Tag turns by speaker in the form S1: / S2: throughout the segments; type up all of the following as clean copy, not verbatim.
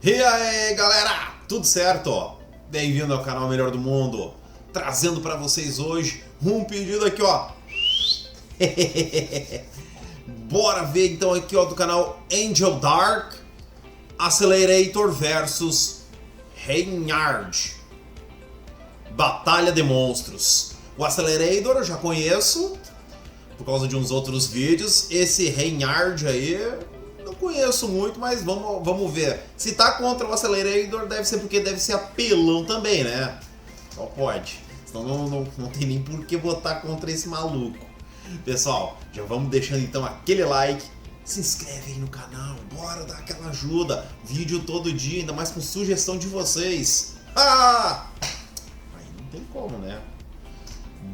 S1: E aí galera, tudo certo? Bem-vindo ao canal Melhor do Mundo, trazendo pra vocês hoje um pedido aqui, ó. Bora ver então aqui, ó, do canal Angel Dark, Accelerator versus Reinhard, Batalha de Monstros. O Accelerator eu já conheço por causa de uns outros vídeos. Esse Reinhard aí não conheço muito, mas vamos ver. Se tá contra o Accelerator, deve ser porque deve ser apelão também, né? Só pode. Senão não tem nem por que botar contra esse maluco. Pessoal, já vamos deixando então aquele like. Se inscreve aí no canal, bora dar aquela ajuda. Vídeo todo dia, ainda mais com sugestão de vocês. Ah! Aí não tem como, né?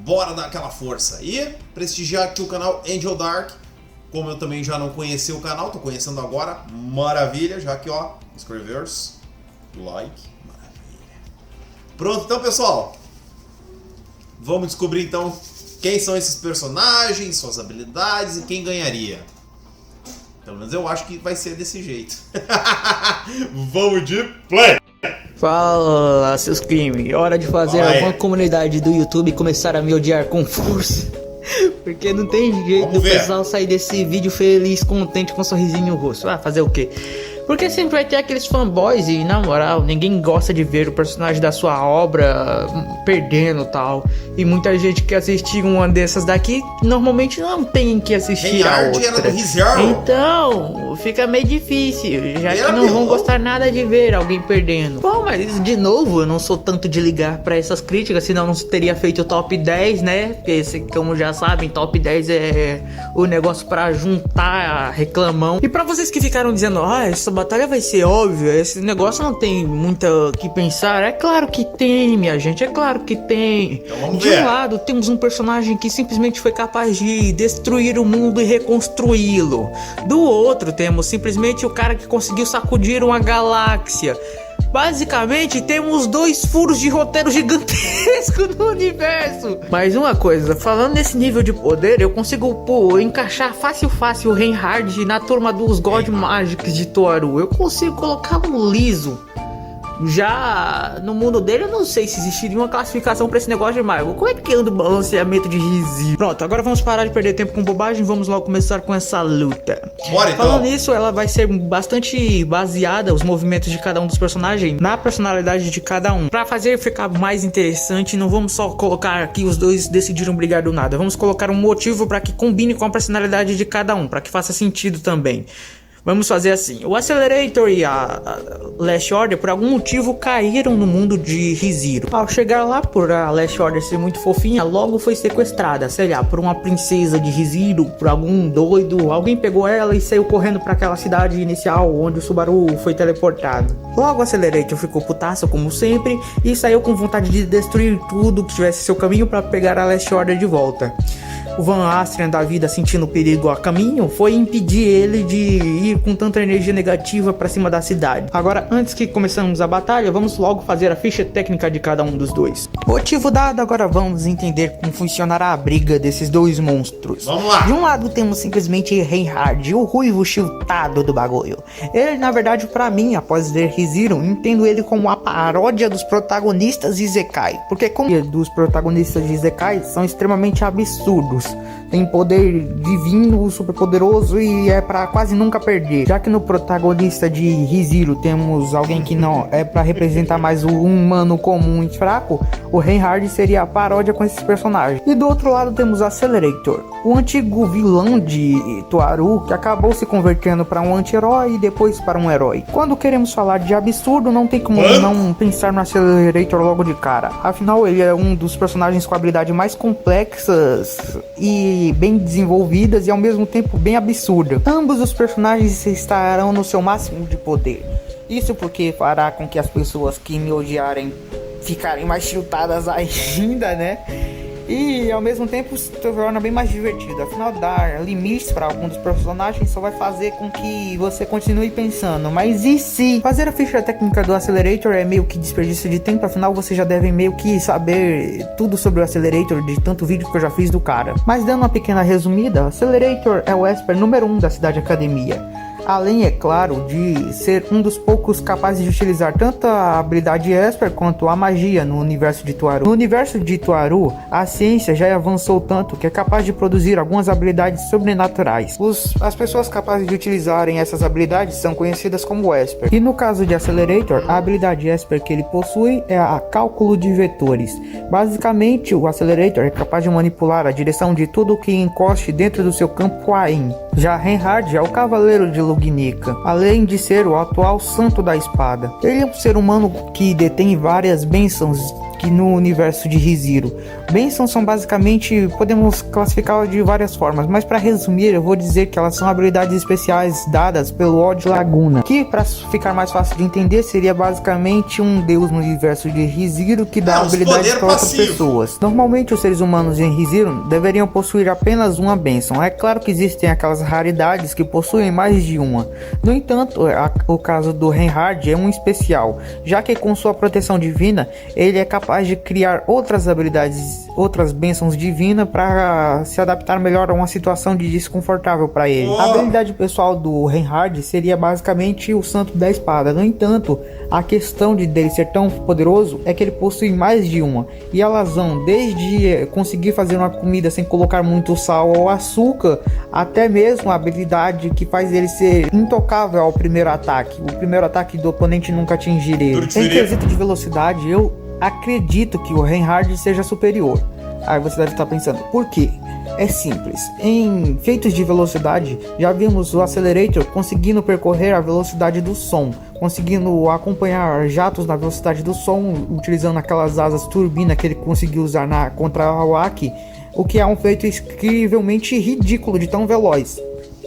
S1: Bora dar aquela força. E prestigiar aqui o canal Angel Dark. Como eu também já não conheci o canal, tô conhecendo agora, maravilha, já que ó, inscrever-se, like, maravilha. Pronto, então pessoal, vamos descobrir então quem são esses personagens, suas habilidades e quem ganharia. Pelo menos eu acho que vai ser desse jeito. Vamos de play!
S2: Fala, seus crimes, hora de fazer uma comunidade do YouTube começar a me odiar com força. Porque não tem jeito do pessoal sair desse vídeo feliz, contente, com um sorrisinho no rosto. Ah, fazer o quê? Porque sempre vai ter aqueles fanboys e, na moral, ninguém gosta de ver o personagem da sua obra perdendo e tal. E muita gente que assistir uma dessas daqui, normalmente não tem que assistir a outra. Então, fica meio difícil, já que não vão gostar nada de ver alguém perdendo. Bom, mas, de novo, eu não sou tanto de ligar pra essas críticas, senão não teria feito o top 10, né? Porque, como já sabem, top 10 é o negócio pra juntar reclamão. E pra vocês que ficaram dizendo, essa batalha vai ser óbvia, esse negócio não tem muito o que pensar. É claro que tem, minha gente, é claro que tem. Então, de um lado temos um personagem que simplesmente foi capaz de destruir o mundo e reconstruí-lo. Do outro temos simplesmente o cara que conseguiu sacudir uma galáxia. Basicamente temos dois furos de roteiro gigantesco no universo. Mas uma coisa, falando nesse nível de poder, eu consigo encaixar fácil o Reinhard na turma dos God Magics de Toaru. Eu consigo colocar um liso. Já no mundo dele, eu não sei se existiria uma classificação pra esse negócio de mago. Como é que anda o balanceamento de Rizzi? Pronto, agora vamos parar de perder tempo com bobagem. Vamos logo começar com essa luta. Bora, então. Falando nisso, ela vai ser bastante baseada, os movimentos de cada um dos personagens, na personalidade de cada um. Pra fazer ficar mais interessante, não vamos só colocar aqui os dois decidiram brigar do nada. Vamos colocar um motivo pra que combine com a personalidade de cada um, pra que faça sentido também. Vamos fazer assim, o Accelerator e a Last Order por algum motivo caíram no mundo de Riziro. Ao chegar lá, por a Last Order ser muito fofinha, logo foi sequestrada, sei lá, por uma princesa de Riziro, por algum doido. Alguém pegou ela e saiu correndo para aquela cidade inicial onde o Subaru foi teleportado. Logo o Accelerator ficou putaço como sempre e saiu com vontade de destruir tudo que tivesse seu caminho para pegar a Last Order de volta. O Van Astrian da vida, sentindo perigo a caminho, foi impedir ele de ir com tanta energia negativa pra cima da cidade. Agora, antes que começamos a batalha, vamos logo fazer a ficha técnica de cada um dos dois. Motivo dado, agora vamos entender como funcionará a briga desses dois monstros. Vamos lá! De um lado temos simplesmente Reinhard, o ruivo chutado do bagulho. Ele, na verdade, pra mim, após ver Riziro, entendo ele como a paródia dos protagonistas de Isekai. Porque como dos protagonistas de Isekai são extremamente absurdos. Tem poder divino, super poderoso e é pra quase nunca perder. Já que no protagonista de Riziro temos alguém que não é pra representar mais o humano comum e fraco, o Reinhard seria a paródia com esses personagens. E do outro lado temos Accelerator, o antigo vilão de Toaru que acabou se convertendo para um anti-herói e depois para um herói. Quando queremos falar de absurdo, não tem como não pensar no Accelerator logo de cara. Afinal, ele é um dos personagens com habilidades mais complexas e bem desenvolvidas e ao mesmo tempo bem absurda. Ambos os personagens estarão no seu máximo de poder. Isso porque fará com que as pessoas que me odiarem ficarem mais chutadas ainda, né? E ao mesmo tempo se torna bem mais divertido. Afinal, dar limites para alguns dos personagens só vai fazer com que você continue pensando, mas e se? Fazer a ficha técnica do Accelerator é meio que desperdício de tempo. Afinal, vocês já devem meio que saber tudo sobre o Accelerator de tanto vídeo que eu já fiz do cara. Mas dando uma pequena resumida, Accelerator é o Esper número 1 da Cidade Academia. além, é claro, de ser um dos poucos capazes de utilizar tanto a habilidade Esper quanto a magia no universo de Tuaru. No universo de Tuaru, a ciência já avançou tanto que é capaz de produzir algumas habilidades sobrenaturais. As pessoas capazes de utilizarem essas habilidades são conhecidas como Esper. E no caso de Accelerator, a habilidade Esper que ele possui é a cálculo de vetores. Basicamente, o Accelerator é capaz de manipular a direção de tudo que encoste dentro do seu campo AIM. Já Reinhard é o cavaleiro de Lugnica, além de ser o atual santo da espada. Ele é um ser humano que detém várias bênçãos que no universo de ReZero. Bênçãos são basicamente, podemos classificá-las de várias formas, mas para resumir eu vou dizer que elas são habilidades especiais dadas pelo Odd Laguna, que para ficar mais fácil de entender seria basicamente um deus no universo de ReZero que dá habilidades para outras pessoas. Normalmente os seres humanos em ReZero deveriam possuir apenas uma bênção. É claro que existem aquelas raridades que possuem mais de uma. No entanto, o caso do Reinhard é um especial, já que com sua proteção divina ele é capaz de criar outras habilidades, outras bênçãos divinas para se adaptar melhor a uma situação de desconfortável para ele. A habilidade pessoal do Reinhard seria basicamente o santo da espada. No entanto, a questão dele ser tão poderoso é que ele possui mais de uma, e elas vão desde conseguir fazer uma comida sem colocar muito sal ou açúcar, até mesmo a habilidade que faz ele ser intocável ao primeiro ataque, o primeiro ataque do oponente nunca atingir ele. Em quesito de velocidade, eu acredito que o Reinhard seja superior. Aí você deve estar pensando, por quê? É simples. Em feitos de velocidade, já vimos o Accelerator conseguindo percorrer a velocidade do som, conseguindo acompanhar jatos na velocidade do som, utilizando aquelas asas turbina que ele conseguiu usar contra a Hawk, o que é um feito incrivelmente ridículo de tão veloz.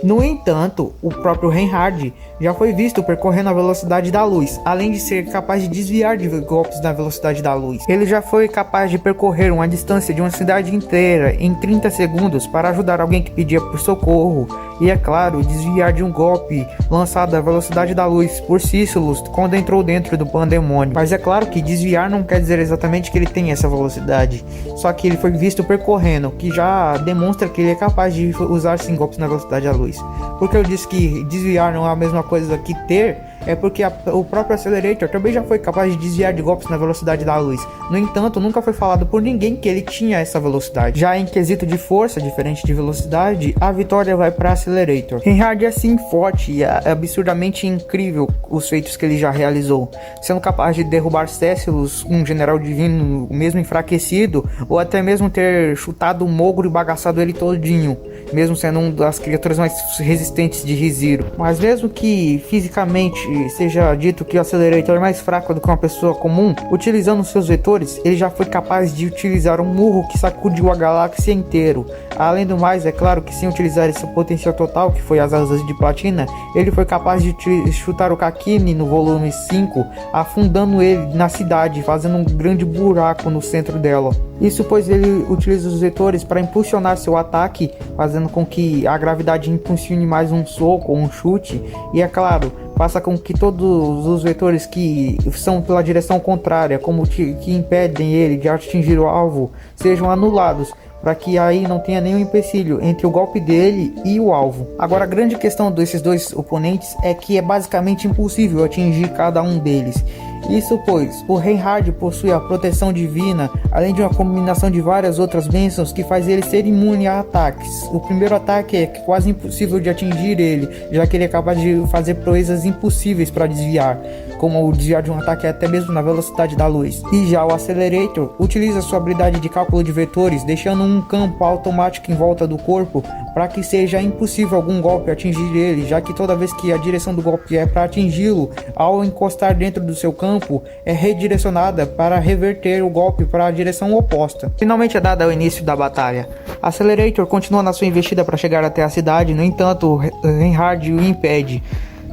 S2: No entanto, o próprio Reinhard já foi visto percorrendo a velocidade da luz, além de ser capaz de desviar de golpes na velocidade da luz. Ele já foi capaz de percorrer uma distância de uma cidade inteira em 30 segundos para ajudar alguém que pedia por socorro, e é claro, desviar de um golpe lançado à velocidade da luz por Sícilos quando entrou dentro do Pandemônio. Mas é claro que desviar não quer dizer exatamente que ele tem essa velocidade, só que ele foi visto percorrendo, o que já demonstra que ele é capaz de usar sim golpes na velocidade da luz. Porque eu disse que desviar não é a mesma coisa que ter, é porque o próprio Accelerator também já foi capaz de desviar de golpes na velocidade da luz. No entanto, nunca foi falado por ninguém que ele tinha essa velocidade. Já em quesito de força, diferente de velocidade, a vitória vai para Accelerator. Reinhard é assim forte e é absurdamente incrível os feitos que ele já realizou, sendo capaz de derrubar Cécilos, um general divino mesmo enfraquecido, ou até mesmo ter chutado o Mogro e bagaçado ele todinho, mesmo sendo uma das criaturas mais resistentes de ReZero. Mas mesmo que fisicamente seja dito que o Accelerator é mais fraco do que uma pessoa comum, utilizando seus vetores, ele já foi capaz de utilizar um murro que sacudiu a galáxia inteira. Além do mais, é claro que sem utilizar esse potencial total, que foi as asas de platina, ele foi capaz de chutar o Kakini no volume 5, afundando ele na cidade, fazendo um grande buraco no centro dela. Isso pois ele utiliza os vetores para impulsionar seu ataque, fazendo com que a gravidade impulsione mais um soco ou um chute, e é claro, faça com que todos os vetores que são pela direção contrária, como que impedem ele de atingir o alvo, sejam anulados, para que aí não tenha nenhum empecilho entre o golpe dele e o alvo. Agora, a grande questão desses dois oponentes é que é basicamente impossível atingir cada um deles. Isso pois, o Reinhard possui a proteção divina, além de uma combinação de várias outras bênçãos que faz ele ser imune a ataques. O primeiro ataque é quase impossível de atingir ele, já que ele é capaz de fazer proezas impossíveis para desviar, como o desviar de um ataque até mesmo na velocidade da luz. E já o Accelerator utiliza sua habilidade de cálculo de vetores, deixando um campo automático em volta do corpo para que seja impossível algum golpe atingir ele, já que toda vez que a direção do golpe é para atingi-lo, ao encostar dentro do seu campo, é redirecionada para reverter o golpe para a direção oposta. Finalmente é dada o início da batalha. Accelerator continua na sua investida para chegar até a cidade, no entanto, Reinhard o impede.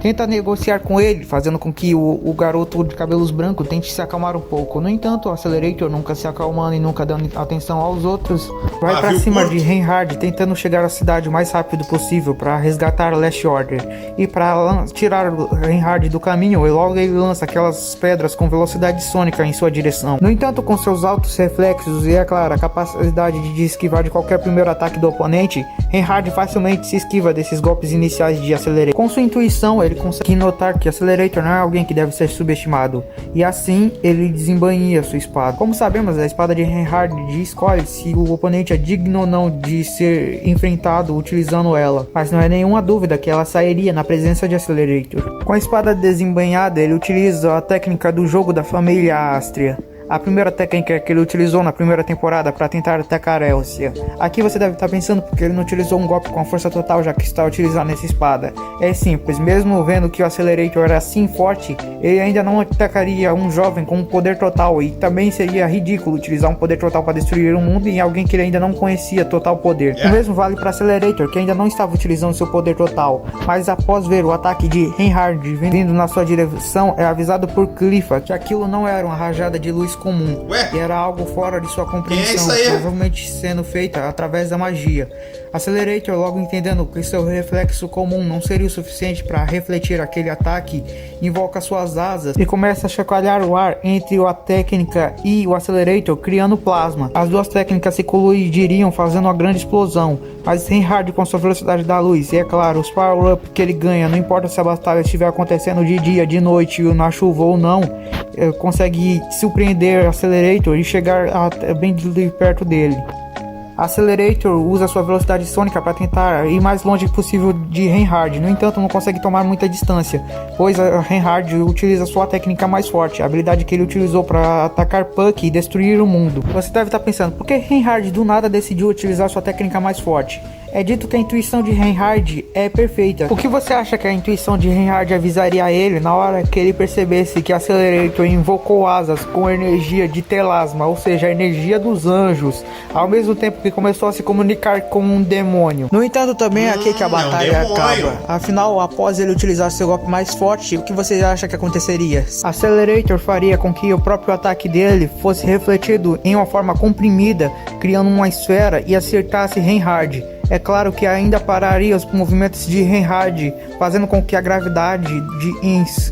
S2: tenta negociar com ele, fazendo com que o garoto de cabelos brancos tente se acalmar um pouco. No entanto, o Accelerator, nunca se acalmando e nunca dando atenção aos outros, vai pra cima de Reinhard, tentando chegar à cidade o mais rápido possível para resgatar a Last Order. E para tirar o Reinhard do caminho, e logo ele lança aquelas pedras com velocidade sônica em sua direção. No entanto, com seus altos reflexos e, é claro, a capacidade de esquivar de qualquer primeiro ataque do oponente, Reinhard facilmente se esquiva desses golpes iniciais de Accelerator. Com sua intuição, ele consegue notar que Accelerator não é alguém que deve ser subestimado, e assim ele desembainha sua espada. Como sabemos, a espada de Reinhard escolhe se o oponente é digno ou não de ser enfrentado utilizando ela, mas não é nenhuma dúvida que ela sairia na presença de Accelerator. Com a espada desembainhada, ele utiliza a técnica do jogo da família Astria, a primeira técnica que ele utilizou na primeira temporada para tentar atacar Elcia. Aqui você deve estar pensando porque ele não utilizou um golpe com a força total, já que está utilizando essa espada. É simples, mesmo vendo que o Accelerator era assim forte, ele ainda não atacaria um jovem com um poder total, e também seria ridículo utilizar um poder total para destruir um mundo em alguém que ele ainda não conhecia total poder. O mesmo vale para Accelerator, que ainda não estava utilizando seu poder total, mas após ver o ataque de Reinhard vindo na sua direção, é avisado por Cliffa que aquilo não era uma rajada de luz comum, e era algo fora de sua compreensão, provavelmente sendo feita através da magia. Accelerator, logo entendendo que seu reflexo comum não seria o suficiente para refletir aquele ataque, invoca suas asas e começa a chacoalhar o ar entre a técnica e o Accelerator, criando plasma. As duas técnicas se colidiriam, fazendo uma grande explosão, mas Reinhard, com sua velocidade da luz e, é claro, os power-up que ele ganha, não importa se a batalha estiver acontecendo de dia, de noite, na chuva ou não, consegue surpreender Accelerator e chegar bem de perto dele. Accelerator usa sua velocidade sônica para tentar ir mais longe possível de Reinhard, no entanto não consegue tomar muita distância, pois Reinhard utiliza sua técnica mais forte, a habilidade que ele utilizou para atacar Puck e destruir o mundo. Você deve estar pensando, por que Reinhard do nada decidiu utilizar sua técnica mais forte? É dito que a intuição de Reinhard é perfeita. O que você acha que a intuição de Reinhard avisaria a ele na hora que ele percebesse que Accelerator invocou asas com energia de Telasma, ou seja, a energia dos anjos, ao mesmo tempo que começou a se comunicar com um demônio? No entanto, também é aqui que a batalha acaba. Afinal, após ele utilizar seu golpe mais forte, o que você acha que aconteceria? Accelerator faria com que o próprio ataque dele fosse refletido em uma forma comprimida, criando uma esfera e acertasse Reinhard. É claro que ainda pararia os movimentos de Reinhard, fazendo com que a gravidade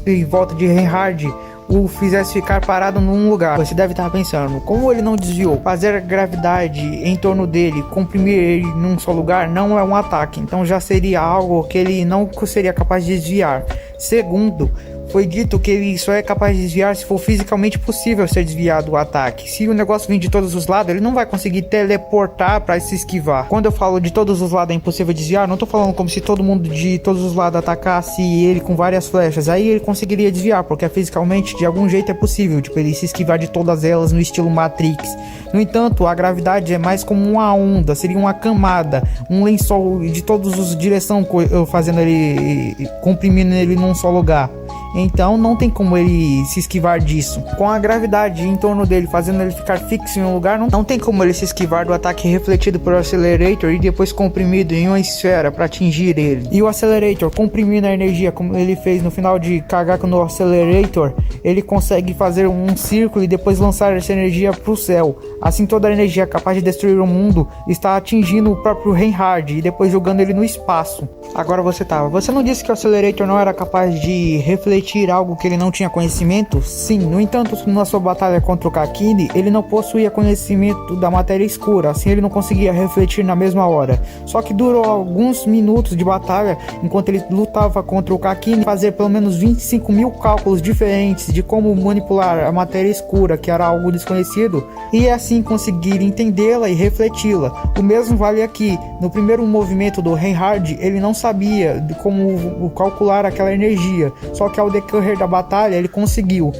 S2: em volta de Reinhard o fizesse ficar parado num lugar. Você deve estar pensando, como ele não desviou? Fazer a gravidade em torno dele, comprimir ele num só lugar, não é um ataque, então já seria algo que ele não seria capaz de desviar. Segundo, foi dito que ele só é capaz de desviar se for fisicamente possível ser desviado do ataque. Se o negócio vir de todos os lados, ele não vai conseguir teleportar para se esquivar. Quando eu falo de todos os lados é impossível desviar, não tô falando como se todo mundo de todos os lados atacasse ele com várias flechas. Aí ele conseguiria desviar, porque fisicamente de algum jeito é possível, tipo, ele se esquivar de todas elas no estilo Matrix. No entanto, a gravidade é mais como uma onda, seria uma camada, um lençol de todas as direções, fazendo ele, comprimindo ele num só lugar. Então não tem como ele se esquivar disso. Com a gravidade em torno dele fazendo ele ficar fixo em um lugar, não tem como ele se esquivar do ataque refletido por Accelerator e depois comprimido em uma esfera para atingir ele. E o Accelerator, comprimindo a energia como ele fez no final de Kagaku no Accelerator, ele consegue fazer um círculo e depois lançar essa energia para o céu. Assim toda a energia capaz de destruir o mundo está atingindo o próprio Reinhard e depois jogando ele no espaço. Agora você não disse que o Accelerator não era capaz de refletir algo que ele não tinha conhecimento? Sim, no entanto, na sua batalha contra o Kakini, ele não possuía conhecimento da matéria escura, assim ele não conseguia refletir na mesma hora. Só que durou alguns minutos de batalha, enquanto ele lutava contra o Kakini, fazer pelo menos 25 mil cálculos diferentes de como manipular a matéria escura, que era algo desconhecido, e assim conseguir entendê-la e refleti-la. O mesmo vale aqui. No primeiro movimento do Reinhard, ele não sabia de como calcular aquela energia, só que ao decorrer da batalha ele conseguiu.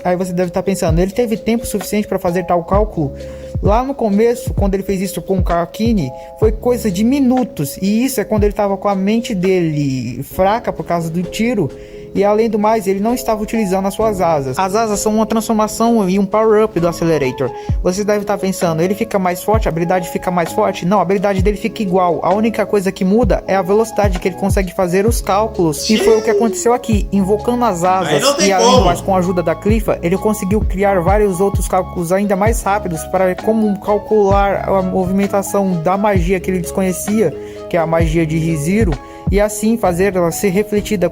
S2: Aí você deve estar pensando, ele teve tempo suficiente para fazer tal cálculo? Lá no começo, quando ele fez isso com o Kakini, foi coisa de minutos, e isso é quando ele estava com a mente dele fraca por causa do tiro, E além do mais, ele não estava utilizando as suas asas. As asas são uma transformação e um power-up do Accelerator. Você deve estar pensando, ele fica mais forte, a habilidade fica mais forte? Não, a habilidade dele fica igual. A única coisa que muda é a velocidade que ele consegue fazer os cálculos. E foi o que aconteceu aqui, invocando as asas e além do mais, com a ajuda da Clifa, ele conseguiu criar vários outros cálculos ainda mais rápidos para como calcular a movimentação da magia que ele desconhecia, que é a magia de Riziro, e assim fazer ela ser refletida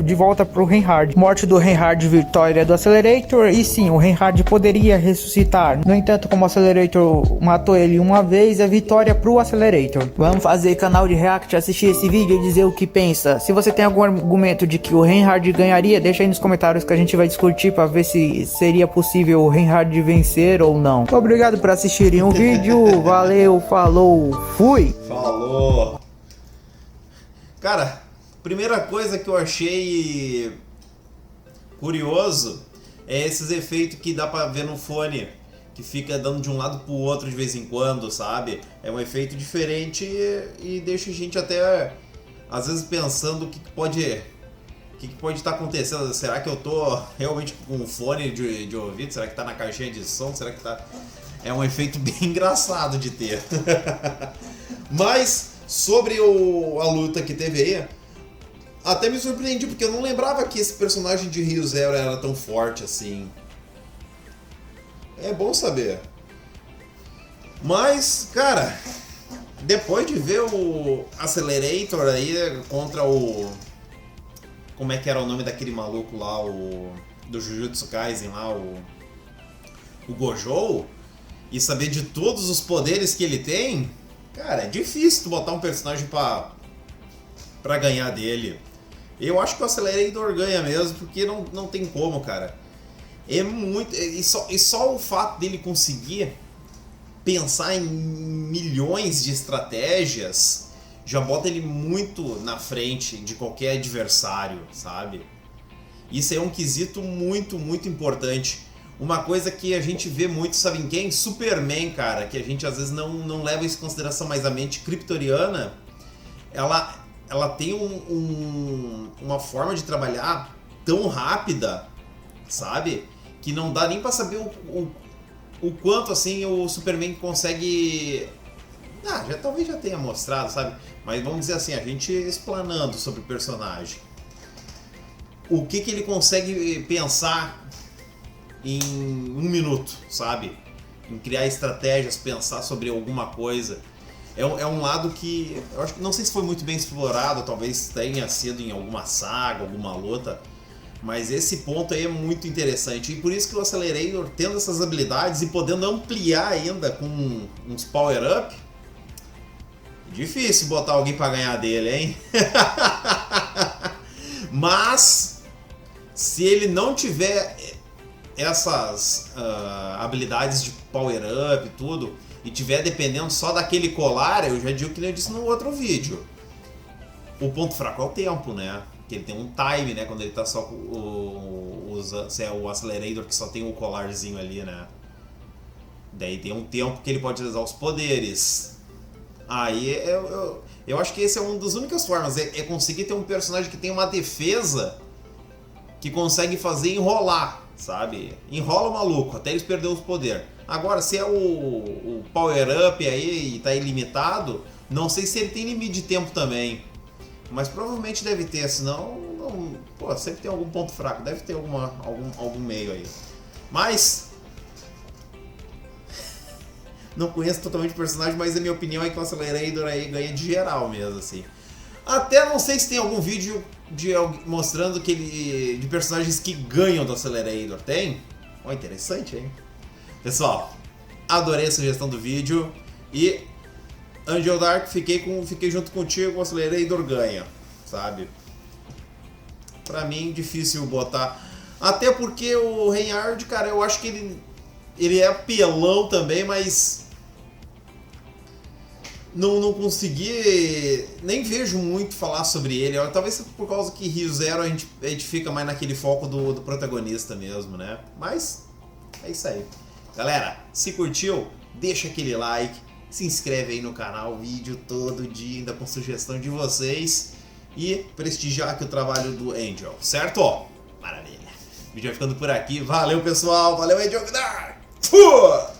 S2: de volta para o Reinhard. Morte do Reinhard, vitória do Accelerator, e sim, o Reinhard poderia ressuscitar. No entanto, como o Accelerator matou ele uma vez, é vitória para o Accelerator. Vamos fazer canal de react, assistir esse vídeo e dizer o que pensa. Se você tem algum argumento de que o Reinhard ganharia, deixa aí nos comentários que a gente vai discutir para ver se seria possível o Reinhard vencer ou não. Obrigado por assistirem o vídeo, valeu, falou, fui!
S1: Falou! Cara, primeira coisa que eu achei curioso é esses efeitos que dá pra ver no fone, que fica dando de um lado pro outro de vez em quando, sabe? É um efeito diferente e deixa a gente até, às vezes, pensando o que pode estar acontecendo. Será que eu tô realmente com um fone de ouvido? Será que tá na caixinha de som? Será que tá... É um efeito bem engraçado de ter. Mas... sobre a luta que teve aí, até me surpreendi, porque eu não lembrava que esse personagem de Rio Zero era tão forte assim. É bom saber. Mas, cara, depois de ver o Accelerator aí contra o... como é que era o nome daquele maluco lá, do Jujutsu Kaisen lá, o Gojo, e saber de todos os poderes que ele tem... Cara, é difícil tu botar um personagem pra ganhar dele. Eu acho que o Accelerator ganha mesmo, porque não tem como, cara. É muito... E só o fato dele conseguir pensar em milhões de estratégias já bota ele muito na frente de qualquer adversário, sabe? Isso é um quesito muito, muito importante. Uma coisa que a gente vê muito, sabe em quem? Superman, cara, que a gente às vezes não leva isso em consideração, mas a mente kryptoriana, ela tem uma forma de trabalhar tão rápida, sabe? Que não dá nem pra saber o quanto, assim, o Superman consegue... talvez já tenha mostrado, sabe? Mas vamos dizer assim, a gente explanando sobre o personagem. O que ele consegue pensar em 1 minuto, sabe? Em criar estratégias, pensar sobre alguma coisa. É um lado que eu acho que não sei se foi muito bem explorado, talvez tenha sido em alguma saga, alguma luta, mas esse ponto aí é muito interessante. E por isso que o Accelerator, tendo essas habilidades e podendo ampliar ainda com uns power-up, difícil botar alguém pra ganhar dele, hein? Mas se ele não tiver essas habilidades de power-up e tudo, e tiver dependendo só daquele colar, eu já digo que nem eu disse no outro vídeo, o ponto fraco é o tempo, né? Que ele tem um time, né? Quando ele tá só se é o Accelerator que só tem o colarzinho ali, né? Daí tem um tempo que ele pode usar os poderes. Aí eu acho que esse é uma das únicas formas, é conseguir ter um personagem que tem uma defesa que consegue fazer enrolar, sabe? Enrola o maluco até eles perderem os poderes. Agora, se é o power-up aí e tá ilimitado, não sei se ele tem limite de tempo também. Mas provavelmente deve ter, senão pô, sempre tem algum ponto fraco, deve ter algum meio aí. Mas não conheço totalmente o personagem, mas a minha opinião é que o Accelerator aí ganha de geral mesmo, assim. Até não sei se tem algum vídeo mostrando de personagens que ganham do Accelerator. Tem? Ó, interessante, hein? Pessoal, adorei a sugestão do vídeo e Angel Dark, fiquei junto contigo, o Accelerator ganha, sabe? Pra mim, difícil botar. Até porque o Reinhard, cara, eu acho que ele é apelão também, mas não consegui, nem vejo muito falar sobre ele. Talvez por causa que Rio Zero a gente fica mais naquele foco do protagonista mesmo, né? Mas é isso aí. Galera, se curtiu, deixa aquele like, se inscreve aí no canal, vídeo todo dia, ainda com sugestão de vocês. e prestigiar aqui o trabalho do Angel, certo? Maravilha. O vídeo vai ficando por aqui. Valeu, pessoal. Valeu, Angel Dark. Fui!